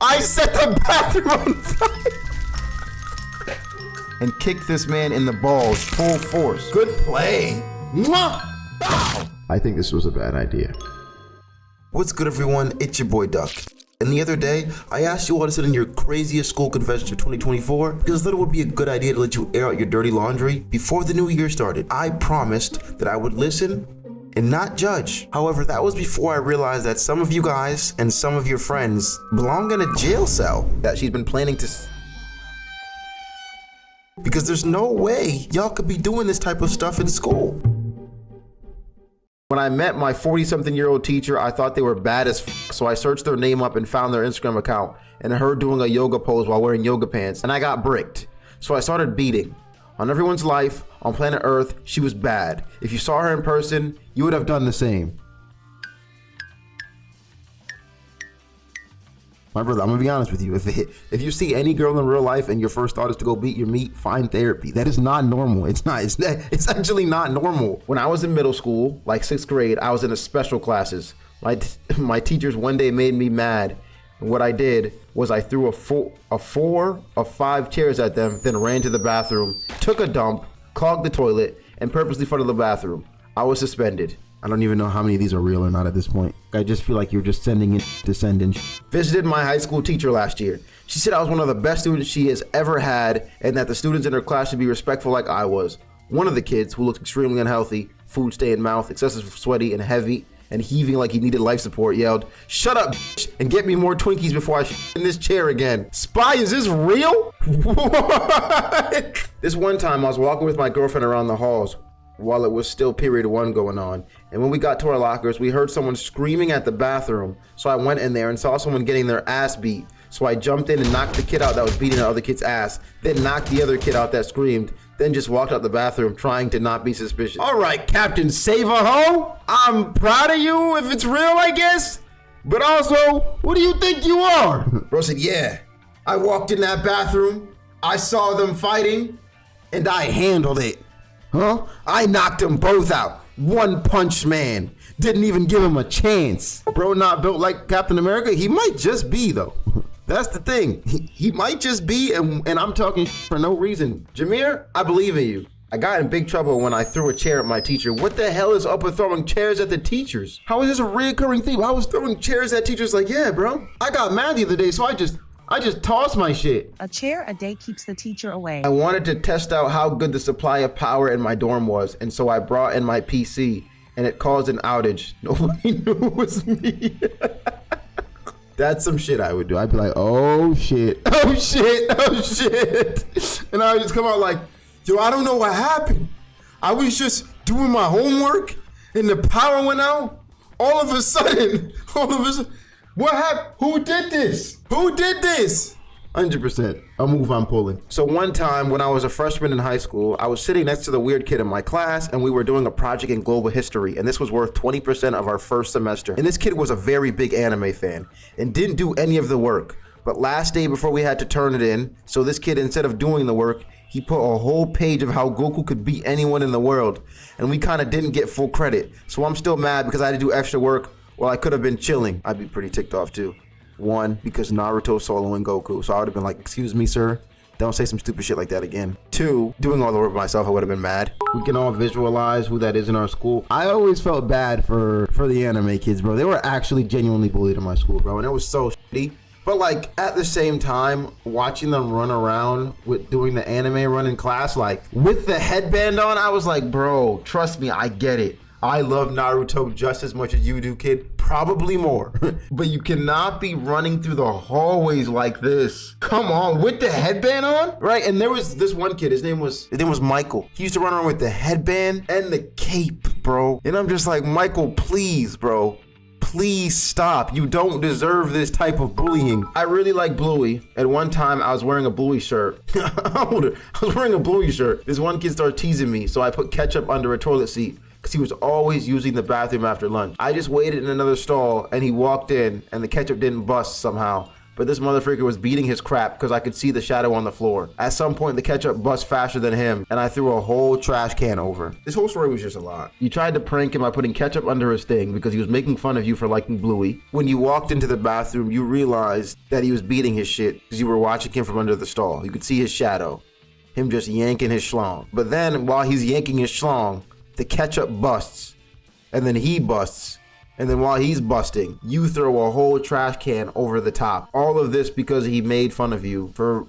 I set the bathroom on fire and kicked this man in the balls full force. Good play. Mwah! Bow! I think this was a bad idea. What's good, everyone? It's your boy Duck. And the other day, I asked you all to sit in your craziest school confessions of 2024 because I thought it would be a good idea to let you air out your dirty laundry before the new year started. I promised that I would listen and not judge. However, that was before I realized that some of you guys and some of your friends belong in a jail cell that she's been planning to... Because there's no way y'all could be doing this type of stuff in school. When I met my 40-something-year-old teacher, I thought they were bad as f, so I searched their name up and found their Instagram account and her doing a yoga pose while wearing yoga pants, and I got bricked. So I started beating. On everyone's life, on planet Earth, she was bad. If you saw her in person, you would have done the same. My brother, I'm gonna be honest with you. If you see any girl in real life and your first thought is to go beat your meat, find therapy. That is not normal. It's actually not normal. When I was in middle school, like 6th grade, I was in a special classes. My teachers one day made me mad. And what I did was I threw a 4 of 5 chairs at them, then ran to the bathroom, took a dump, clogged the toilet, and purposely flooded the bathroom. I was suspended. I don't even know how many of these are real or not at this point. I just feel like you're just sending it to send in. Visited my high school teacher last year. She said I was one of the best students she has ever had and that the students in her class should be respectful like I was. One of the kids, who looked extremely unhealthy, food stay in mouth, excessive sweaty and heavy, and heaving like he needed life support, yelled, "Shut up, bitch, and get me more Twinkies before I in this chair again." Spy, is this real? What? This one time I was walking with my girlfriend around the halls while it was still period 1 going on. And when we got to our lockers, we heard someone screaming at the bathroom. So I went in there and saw someone getting their ass beat. So I jumped in and knocked the kid out that was beating the other kid's ass, then knocked the other kid out that screamed, then just walked out the bathroom trying to not be suspicious. All right, Captain Save-A-Ho, I'm proud of you if it's real, I guess. But also, what do you think you are? Bro said, yeah, I walked in that bathroom, I saw them fighting, and I handled it. Huh? I knocked them both out. One punch man. Didn't even give him a chance. Bro not built like Captain America? He might just be though. That's the thing. He might just be, and I'm talking for no reason. Jameer, I believe in you. I got in big trouble when I threw a chair at my teacher. What the hell is up with throwing chairs at the teachers? How is this a reoccurring theme? I was throwing chairs at teachers like, yeah, bro. I got mad the other day, so I just tossed my shit. A chair a day keeps the teacher away. I wanted to test out how good the supply of power in my dorm was, and so I brought in my PC, and it caused an outage. Nobody knew it was me. That's some shit I would do. I'd be like, oh shit, oh shit, oh shit. And I would just come out like, yo, I don't know what happened. I was just doing my homework, and the power went out. All of a sudden, what happened? Who did this? Who did this? 100%. A move I'm pulling. So one time when I was a freshman in high school, I was sitting next to the weird kid in my class and we were doing a project in global history, and this was worth 20% of our first semester. And this kid was a very big anime fan and didn't do any of the work. But last day before we had to turn it in, so this kid, instead of doing the work, he put a whole page of how Goku could beat anyone in the world. And we kind of didn't get full credit. So I'm still mad because I had to do extra work. Well, I could have been chilling. I'd be pretty ticked off too. 1, because Naruto soloing Goku. So I would have been like, excuse me, sir. Don't say some stupid shit like that again. 2, doing all the work myself, I would have been mad. We can all visualize who that is in our school. I always felt bad for the anime kids, bro. They were actually genuinely bullied in my school, bro. And it was so shitty. But like at the same time, watching them run around with doing the anime run in class, like with the headband on, I was like, bro, trust me, I get it. I love Naruto just as much as you do, kid. Probably more. But you cannot be running through the hallways like this. Come on, with the headband on? Right, and there was this one kid, his name was Michael. He used to run around with the headband and the cape, bro. And I'm just like, Michael, please, bro. Please stop. You don't deserve this type of bullying. I really like Bluey. At one time, I was wearing a Bluey shirt. I was wearing a Bluey shirt. This one kid started teasing me, so I put ketchup under a toilet seat, because he was always using the bathroom after lunch. I just waited in another stall and he walked in and the ketchup didn't bust somehow. but this motherfucker was beating his crap because I could see the shadow on the floor. At some point, the ketchup bust faster than him, and I threw a whole trash can over. This whole story was just a lot. You tried to prank him by putting ketchup under his thing because he was making fun of you for liking Bluey. When you walked into the bathroom, you realized that he was beating his shit because you were watching him from under the stall. You could see his shadow, him just yanking his schlong. But then, while he's yanking his schlong, the ketchup busts, and then he busts. And then while he's busting, you throw a whole trash can over the top. All of this because he made fun of you for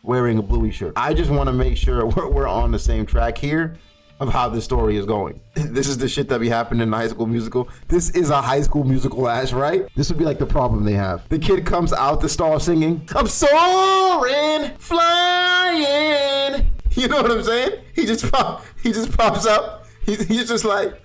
wearing a Bluey shirt. I just want to make sure we're on the same track here of how this story is going. This is the shit that be happening in High School Musical. This is a High School Musical, Ash, right? This would be like the problem they have. The kid comes out the stall singing, "I'm soaring, flying." You know what I'm saying? He just pops up. He's just like.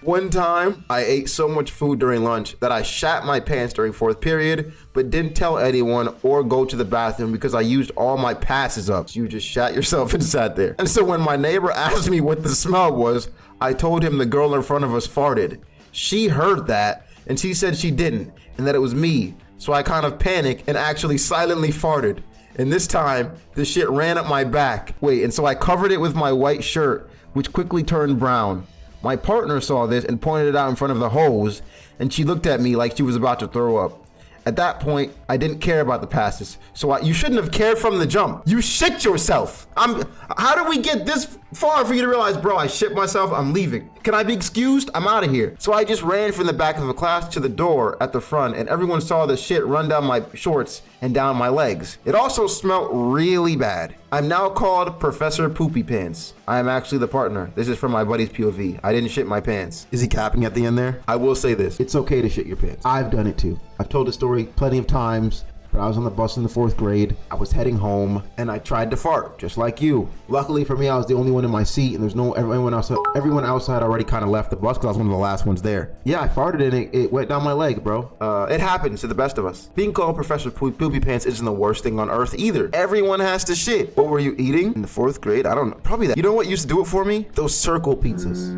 One time, I ate so much food during lunch that I shat my pants during fourth period, but didn't tell anyone or go to the bathroom because I used all my passes up. So you just shat yourself and sat there. And so when my neighbor asked me what the smell was, I told him the girl in front of us farted. She heard that, and she said she didn't, and that it was me. So I kind of panicked and actually silently farted. And this time, the shit ran up my back. Wait, and so I covered it with my white shirt, which quickly turned brown. My partner saw this and pointed it out in front of the hose, and she looked at me like she was about to throw up. At that point, I didn't care about the passes, so you shouldn't have cared from the jump. You shit yourself. How did we get this far for you to realize, bro, I shit myself, I'm leaving. Can I be excused? I'm out of here. So I just ran from the back of the class to the door at the front, and everyone saw the shit run down my shorts and down my legs. It also smelled really bad. I'm now called Professor Poopypants. I am actually the partner. This is from my buddy's POV. I didn't shit my pants. Is he capping at the end there? I will say this. It's okay to shit your pants. I've done it too. I've told the story plenty of times. But I was on the bus in the fourth grade. I was heading home and I tried to fart, just like you. Luckily for me, I was the only one in my seat, and there's no everyone outside already kind of left the bus because I was one of the last ones there. Yeah, I farted and it went down my leg, bro. It happens to the best of us. Being called Professor Poopy Pants isn't the worst thing on earth either. Everyone has to shit. What were you eating in the fourth grade? I don't know. Probably that. You know what used to do it for me? Those circle pizzas.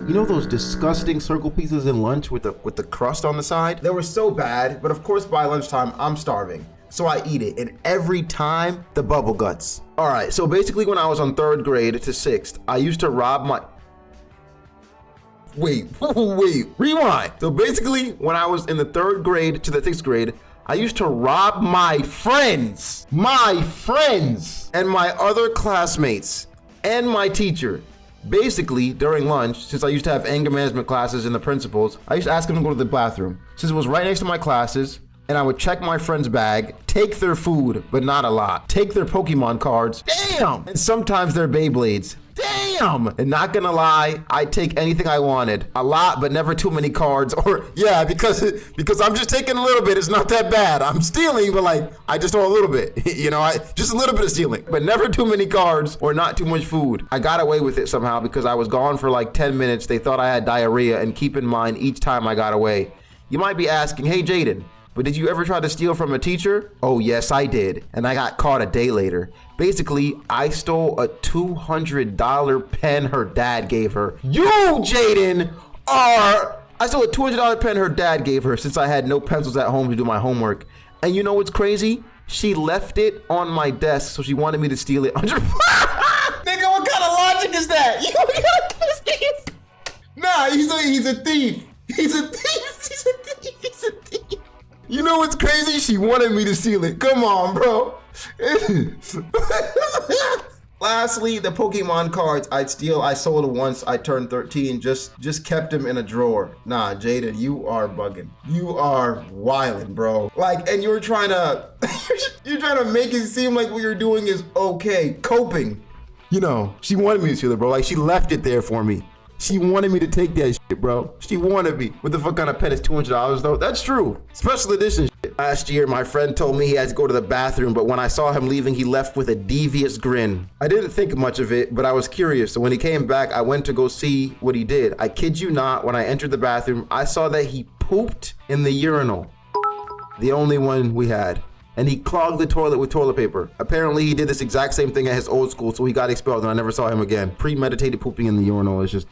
You know those disgusting circle pizzas in lunch with the crust on the side? They were so bad, but of course by lunchtime, I'm starving. So I eat it, and every time, the bubble guts. All right, so basically when I was on third grade to sixth, I used to rob my... Wait, rewind. So basically, when I was in the third grade to the sixth grade, I used to rob my friends, and my other classmates, and my teacher. Basically, during lunch, since I used to have anger management classes in the principals, I used to ask them to go to the bathroom. Since it was right next to my classes, and I would check my friend's bag, take their food, but not a lot, take their Pokemon cards, damn, and sometimes their Beyblades, damn, and not gonna lie, I'd take anything I wanted, a lot, but never too many cards, or yeah, because I'm just taking a little bit, it's not that bad, I'm stealing, but like, I just throw a little bit, just a little bit of stealing, but never too many cards, or not too much food. I got away with it somehow because I was gone for like 10 minutes, they thought I had diarrhea, and keep in mind, each time I got away. You might be asking, hey Jaden, but did you ever try to steal from a teacher? Oh yes, I did. And I got caught a day later. Basically, I stole a $200 pen her dad gave her. You, Jaden, I stole a $200 pen her dad gave her since I had no pencils at home to do my homework. And you know what's crazy? She left it on my desk, so she wanted me to steal it. Nigga, what kind of logic is that? Nah, he's a thief. He's a thief. You know what's crazy? She wanted me to steal it. Come on, bro. Lastly, the Pokemon cards I'd steal. I sold it once. I turned 13. Just kept them in a drawer. Nah, Jaden, you are bugging. You are wilding, bro. Like, and you're trying to make it seem like what you're doing is okay. Coping. You know, she wanted me to steal it, bro. Like, she left it there for me. She wanted me to take that shit, bro. She wanted me. What the fuck kind of pen is $200 though? That's true. Special edition shit. Last year, my friend told me he had to go to the bathroom, but when I saw him leaving, he left with a devious grin. I didn't think much of it, but I was curious. So when he came back, I went to go see what he did. I kid you not, when I entered the bathroom, I saw that he pooped in the urinal. The only one we had. And he clogged the toilet with toilet paper. Apparently, he did this exact same thing at his old school, so he got expelled and I never saw him again. Premeditated pooping in the urinal is just...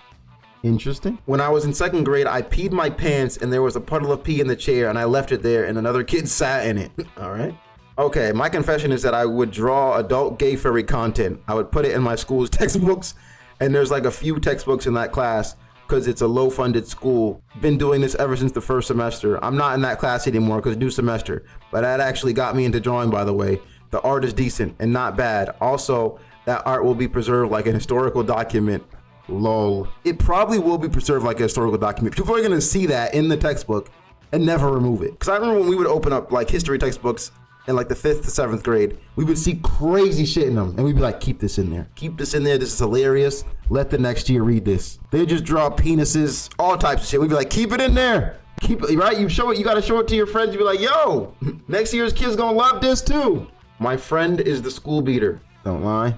Interesting. When I was in 2nd grade, I peed my pants and there was a puddle of pee in the chair and I left it there and another kid sat in it. All right. Okay, my confession is that I would draw adult gay furry content. I would put it in my school's textbooks, and there's like a few textbooks in that class because it's a low-funded school. Been doing this ever since the 1st semester. I'm not in that class anymore because new semester, but that actually got me into drawing, by the way. The art is decent and not bad. Also, that art will be preserved like an historical document. Lol. It probably will be preserved like a historical document. People are gonna see that in the textbook and never remove it. Because I remember when we would open up like history textbooks in like the 5th to 7th grade, we would see crazy shit in them and we'd be like, keep this in there. Keep this in there. This is hilarious. Let the next year read this. They just draw penises, all types of shit. We'd be like, keep it in there. Keep it, right? You show it, you gotta show it to your friends. You'd be like, yo, next year's kid's gonna love this too. My friend is the school beater. Don't lie.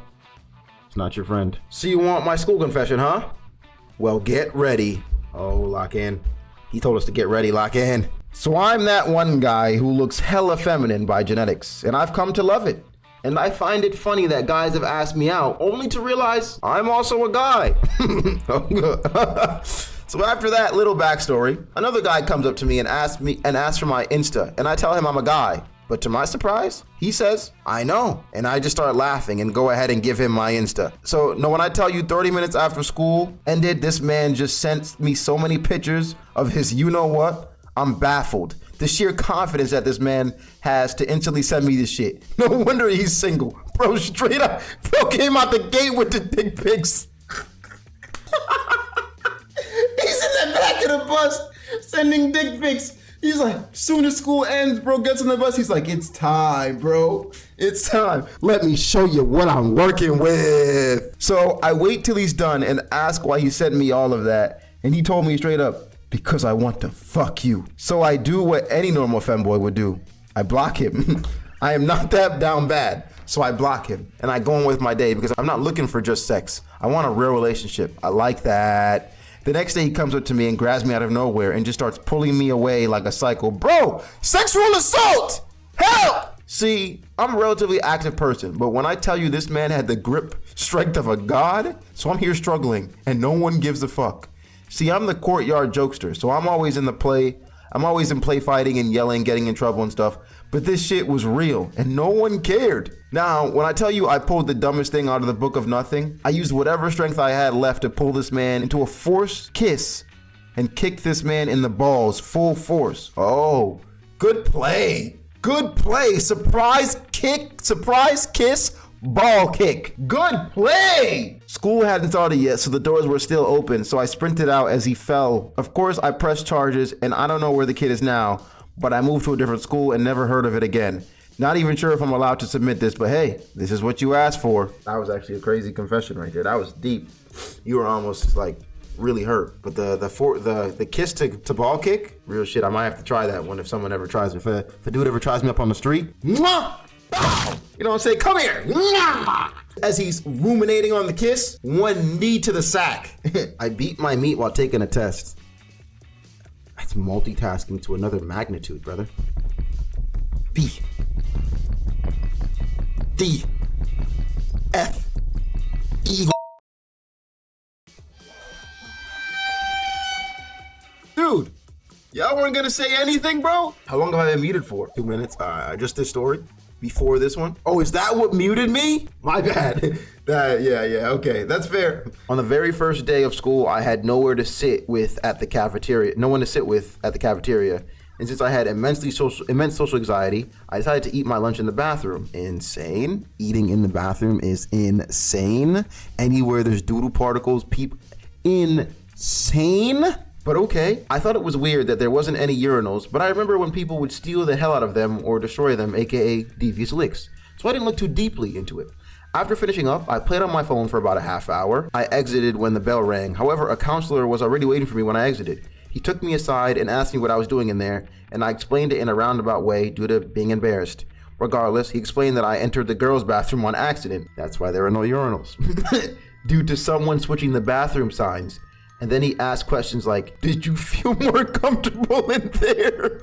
It's not your friend. So you want my school confession, huh? Well, get ready. Oh, lock in. He told us to get ready, lock in. So I'm that one guy who looks hella feminine by genetics, and I've come to love it. And I find it funny that guys have asked me out, only to realize I'm also a guy. So after that little backstory, another guy comes up to me and asks for my Insta, and I tell him I'm a guy. But to my surprise, he says, I know. And I just start laughing and go ahead and give him my Insta. So no, when I tell you 30 minutes after school ended, this man just sent me so many pictures of his you-know-what. I'm baffled. The sheer confidence that this man has to instantly send me this shit. No wonder he's single. Bro, straight up, bro came out the gate with the dick pics. He's in the back of the bus sending dick pics. He's like, soon as school ends, bro gets on the bus. He's like, it's time, bro. It's time. Let me show you what I'm working with. So I wait till he's done and ask why he sent me all of that. And he told me straight up, because I want to fuck you. So I do what any normal femboy would do. I block him. I am not that down bad. So I block him and I go on with my day because I'm not looking for just sex. I want a real relationship. I like that. The next day he comes up to me and grabs me out of nowhere and just starts pulling me away like a psycho. Bro, sexual assault! Help! See, I'm a relatively active person, but when I tell you this man had the grip strength of a god, so I'm here struggling and no one gives a fuck. See, I'm the courtyard jokester, so I'm always in play fighting and yelling, getting in trouble and stuff. But this shit was real and no one cared. Now, when I tell you I pulled the dumbest thing out of the book of nothing, I used whatever strength I had left to pull this man into a forced kiss and kick this man in the balls full force. Oh, good play. Good play. Surprise kick, surprise kiss, ball kick. Good play. School hadn't started yet, so the doors were still open, so I sprinted out as he fell. Of course, I pressed charges, and I don't know where the kid is now, but I moved to a different school and never heard of it again. Not even sure if I'm allowed to submit this, but hey, this is what you asked for. That was actually a crazy confession right there. That was deep. You were almost like really hurt. But the kiss to ball kick, real shit. I might have to try that one if someone ever tries it. If a dude ever tries me up on the street, mwah! Bow! You know what I'm saying? Come here. Mwah! As he's ruminating on the kiss, one knee to the sack. I beat my meat while taking a test. That's multitasking to another magnitude, brother. B. D. F. E. Dude, y'all weren't gonna say anything, bro? How long have I been muted for? 2 minutes. Just this story before this one. Oh, is that what muted me? My bad. Yeah, okay, that's fair. On the very first day of school, I had nowhere to sit with at the cafeteria. No one to sit with at the cafeteria. And since I had immense social anxiety, I decided to eat my lunch in the bathroom. Insane. Eating in the bathroom is insane. Anywhere there's doodle particles, insane. But okay, I thought it was weird that there wasn't any urinals, but I remember when people would steal the hell out of them or destroy them, aka devious licks. So I didn't look too deeply into it. After finishing up, I played on my phone for about a half hour. I exited when the bell rang. However, a counselor was already waiting for me when I exited. He took me aside and asked me what I was doing in there, and I explained it in a roundabout way due to being embarrassed. Regardless, he explained that I entered the girls' bathroom on accident. That's why there are no urinals. Due to someone switching the bathroom signs. And then he asked questions like, did you feel more comfortable in there?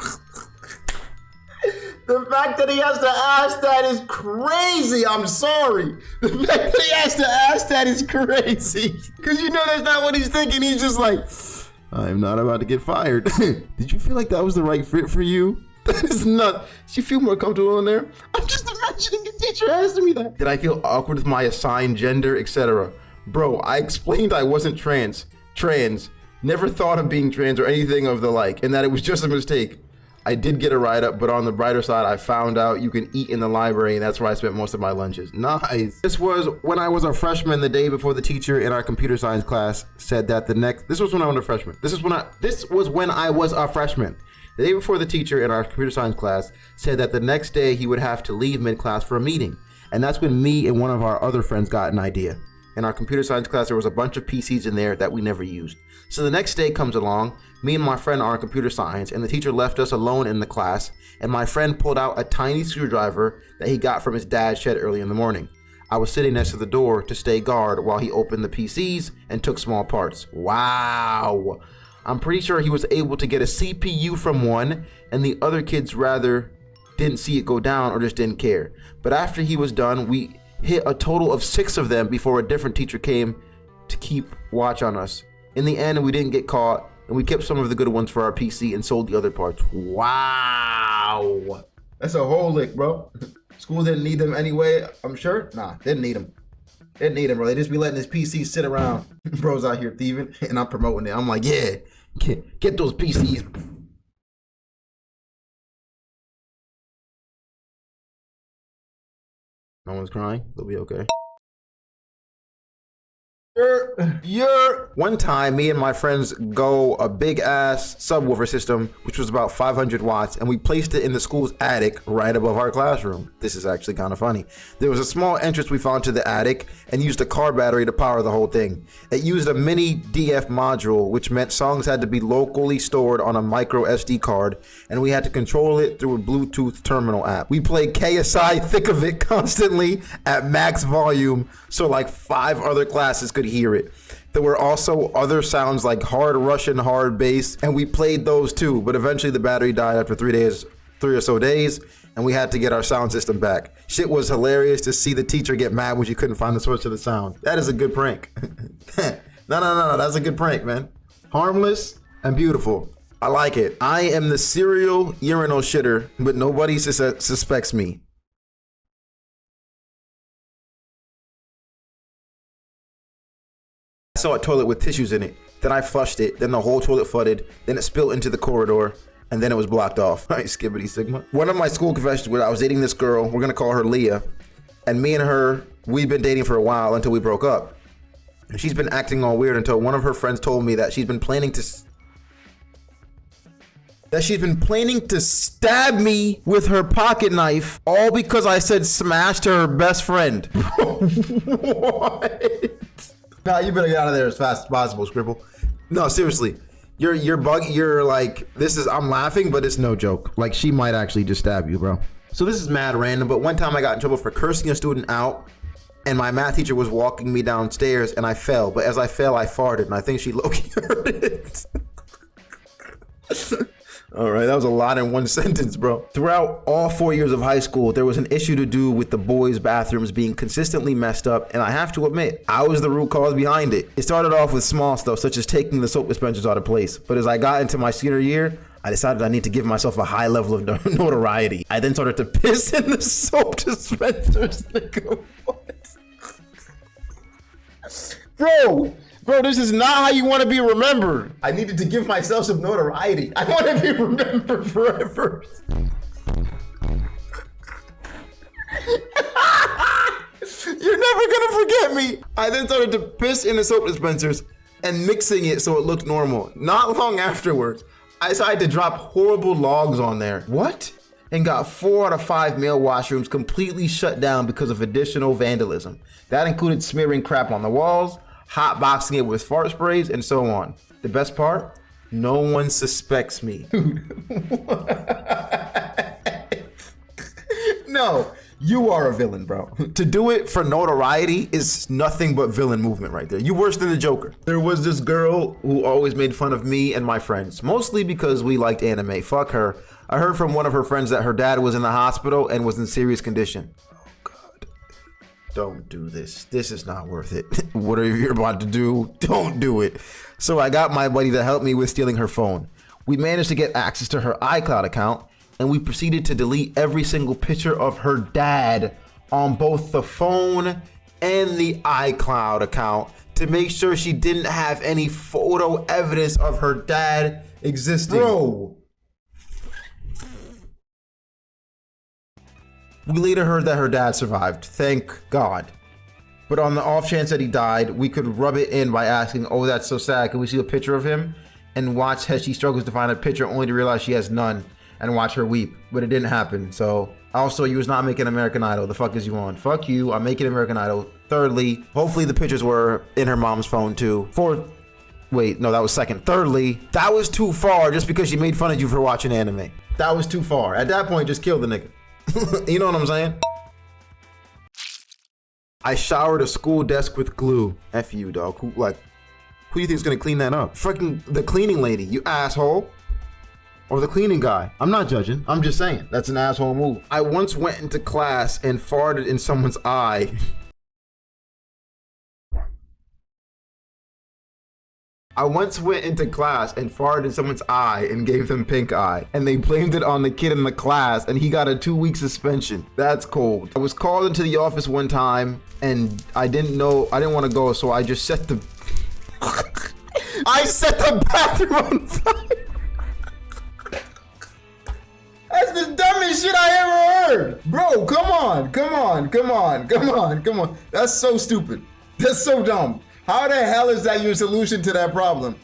The fact that he has to ask that is crazy. I'm sorry. The fact that he has to ask that is crazy. Because you know that's not what he's thinking. He's just like, I'm not about to get fired. Did you feel like that was the right fit for you? That is not. Did you feel more comfortable in there? I'm just imagining a teacher asking me that. Did I feel awkward with my assigned gender, etc.? Bro, I explained I wasn't trans. Never thought of being trans or anything of the like, and that it was just a mistake. I did get a ride up, but on the brighter side, I found out you can eat in the library, and that's where I spent most of my lunches. Nice. This was when I was a freshman, the day before the teacher in our computer science class said that this was when I was a freshman. This was when I was a freshman. The day before the teacher in our computer science class said that the next day he would have to leave mid-class for a meeting. And that's when me and one of our other friends got an idea. In our computer science class, there was a bunch of PCs in there that we never used. So the next day comes along, me and my friend are in computer science, and the teacher left us alone in the class, and my friend pulled out a tiny screwdriver that he got from his dad's shed early in the morning. I was sitting next to the door to stay guard while he opened the PCs and took small parts. Wow. I'm pretty sure he was able to get a CPU from one, and the other kids rather didn't see it go down or just didn't care. But after he was done, we hit a total of 6 of them before a different teacher came to keep watch on us. In the end, we didn't get caught, and we kept some of the good ones for our PC and sold the other parts. Wow. That's a whole lick, bro. School didn't need them anyway, I'm sure. Nah, didn't need them. Didn't need them, bro. They just be letting his PC sit around. Bro's out here thieving, and I'm promoting it. I'm like, yeah, get those PCs. No one's crying. They'll be okay. One time, me and my friends go a big ass subwoofer system, which was about 500 watts, and we placed it in the school's attic right above our classroom. This is actually kind of funny. There was a small entrance we found to the attic and used a car battery to power the whole thing. It used a mini DF module, which meant songs had to be locally stored on a micro SD card, and we had to control it through a Bluetooth terminal app. We played KSI Thick of It constantly at max volume, so like 5 other classes could hear it. There were also other sounds like hard Russian hard bass, and we played those too, but eventually the battery died after 3 or so days, and we had to get our sound system back. Shit was hilarious to see the teacher get mad when she couldn't find the source of the sound. That is a good prank. No, that's a good prank, man. Harmless and beautiful. I like it. I am the serial urinal shitter, but nobody suspects me. I saw a toilet with tissues in it. Then I flushed it. Then the whole toilet flooded. Then it spilled into the corridor. And then it was blocked off. Right, skibbity sigma. One of my school confessions was I was dating this girl. We're gonna call her Leah. And me and her, we've been dating for a while until we broke up. And she's been acting all weird until one of her friends told me that she's been planning to stab me with her pocket knife, all because I said smash to her best friend. What? Nah, you better get out of there as fast as possible, Scribble. No, seriously. You're like, I'm laughing, but it's no joke. Like, she might actually just stab you, bro. So this is mad random, but one time I got in trouble for cursing a student out, and my math teacher was walking me downstairs, and I fell. But as I fell, I farted, and I think she low-key heard it. All right, that was a lot in one sentence, bro. Throughout all 4 years of high school, there was an issue to do with the boys' bathrooms being consistently messed up, and I have to admit, I was the root cause behind it. It started off with small stuff, such as taking the soap dispensers out of place. But as I got into my senior year, I decided I need to give myself a high level of notoriety. I then started to piss in the soap dispensers. Nigga, what? Bro, this is not how you want to be remembered. I needed to give myself some notoriety. I want to be remembered forever. You're never gonna forget me. I then started to piss in the soap dispensers and mixing it so it looked normal. Not long afterwards, I decided to drop horrible logs on there. What? And got 4 out of 5 male washrooms completely shut down because of additional vandalism. That included smearing crap on the walls, hotboxing it with fart sprays, and so on. The best part? No one suspects me. No, you are a villain, bro. To do it for notoriety is nothing but villain movement right there. You worse than the Joker. There was this girl who always made fun of me and my friends, mostly because we liked anime. Fuck her. I heard from one of her friends that her dad was in the hospital and was in serious condition. Oh God. Don't do this. This is not worth it. Whatever you're about to do, don't do it. So I got my buddy to help me with stealing her phone. We managed to get access to her iCloud account, and we proceeded to delete every single picture of her dad on both the phone and the iCloud account to make sure she didn't have any photo evidence of her dad existing. Bro. We later heard that her dad survived, thank God. But on the off chance that he died, we could rub it in by asking, oh, that's so sad, can we see a picture of him? And watch as she struggles to find a picture only to realize she has none and watch her weep. But it didn't happen. So also, you was not making American Idol. The fuck is you on? Fuck you, I'm making American Idol. Thirdly, hopefully the pictures were in her mom's phone too. Fourth, wait, no, that was second. Thirdly, that was too far just because she made fun of you for watching anime. That was too far. At that point, just kill the nigga. You know what I'm saying? I showered a school desk with glue. F you, dog. Who do you think is gonna clean that up? Fucking the cleaning lady, you asshole. Or the cleaning guy. I'm not judging. I'm just saying that's an asshole move. I once went into class and farted in someone's eye. I once went into class and farted in someone's eye and gave them pink eye. And they blamed it on the kid in the class and he got a 2-week suspension. That's cold. I was called into the office one time and I didn't want to go, so I just set the I set the bathroom on fire. That's the dumbest shit I ever heard. Bro, come on. That's so stupid. That's so dumb. How the hell is that your solution to that problem?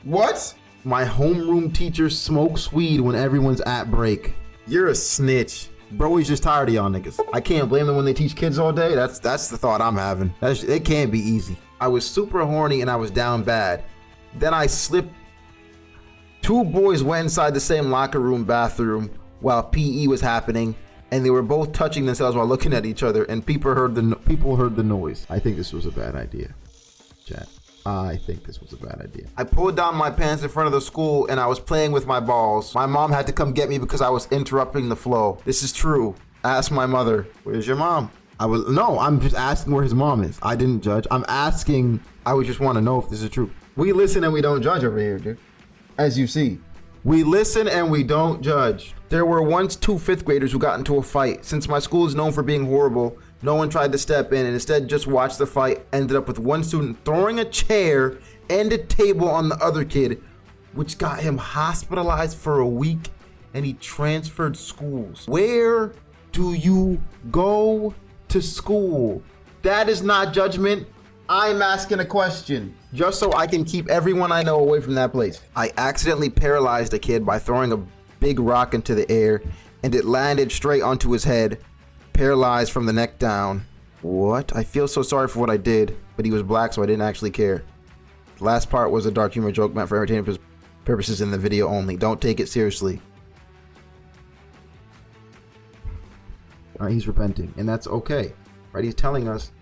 What? My homeroom teacher smokes weed when everyone's at break. You're a snitch. Bro, he's just tired of y'all niggas. I can't blame them when they teach kids all day. That's the thought I'm having. It can't be easy. I was super horny and I was down bad. Then I slipped. 2 boys went inside the same locker room bathroom while PE was happening, and they were both touching themselves while looking at each other, and people heard the noise. I think this was a bad idea. Chat. I think this was a bad idea. I pulled down my pants in front of the school and I was playing with my balls. My mom had to come get me because I was interrupting the flow. This is true. Ask my mother. Where's your mom? I'm just asking where his mom is. I didn't judge. I'm asking. I would just want to know if this is true. We listen and we don't judge over here, dude. As you see. We listen and we don't judge. There were once 2 5th graders who got into a fight. Since my school is known for being horrible, no one tried to step in and instead just watched the fight. Ended up with one student throwing a chair and a table on the other kid, which got him hospitalized for a week, and he transferred schools. Where do you go to school? That is not judgment. I'm asking a question just so I can keep everyone I know away from that place. I accidentally paralyzed a kid by throwing a big rock into the air and it landed straight onto his head, paralyzed from the neck down. What? I feel so sorry for what I did, but he was black, so I didn't actually care. The last part was a dark humor joke meant for entertainment purposes in the video only. Don't take it seriously. He's repenting, and that's okay, right? He's telling us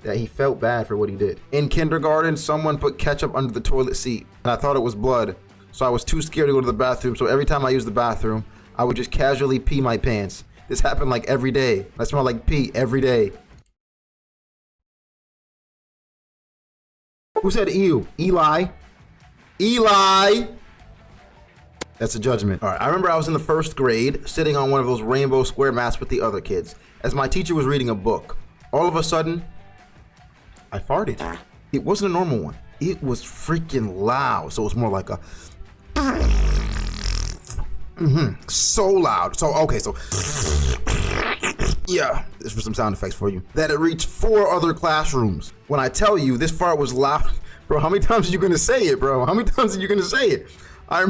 that he felt bad for what he did. In kindergarten, someone put ketchup under the toilet seat, and I thought it was blood, so I was too scared to go to the bathroom, so every time I used the bathroom, I would just casually pee my pants. This happened like every day. I smelled like pee every day. Who said ew? Eli? Eli! That's a judgment. All right, I remember I was in the 1st grade, sitting on one of those rainbow square mats with the other kids, as my teacher was reading a book. All of a sudden, I farted. It wasn't a normal one. It was freaking loud. So it was more like a so loud. So yeah, this was some sound effects for you. That it reached 4 other classrooms. When I tell you this fart was loud, bro, how many times are you gonna say it, bro? How many times are you gonna say it? I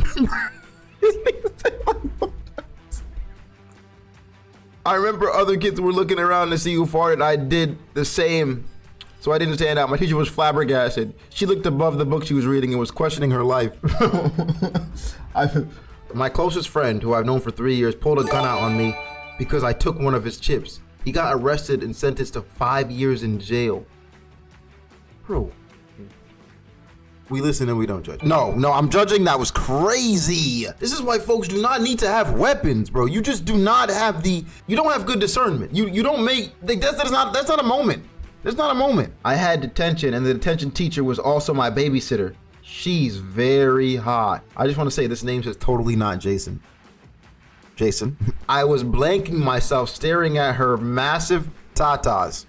remember other kids were looking around to see who farted. I did the same, so I didn't stand out. My teacher was flabbergasted. She looked above the book she was reading and was questioning her life. My closest friend, who I've known for 3 years, pulled a gun out on me because I took one of his chips. He got arrested and sentenced to 5 years in jail. Bro, We listen and we don't judge. No, I'm judging. That was crazy. This is why folks do not need to have weapons, bro. You just do not have you don't have good discernment. You don't make, like, that's not a moment. That's not a moment. I had detention, and the detention teacher was also my babysitter. She's very hot. I just want to say this name is totally not Jason. Jason. I was blanking myself staring at her massive tatas.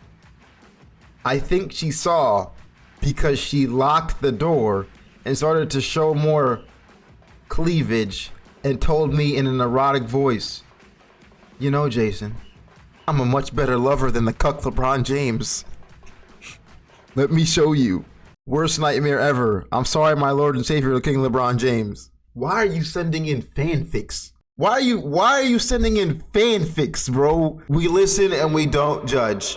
I think she saw because she locked the door and started to show more cleavage and told me in an erotic voice, you know, Jason, I'm a much better lover than the cuck LeBron James. Let me show you. Worst nightmare ever. I'm sorry, my Lord and Savior, the King LeBron James. Why are you sending in fanfics? Why are you sending in fanfics, bro? We listen and we don't judge.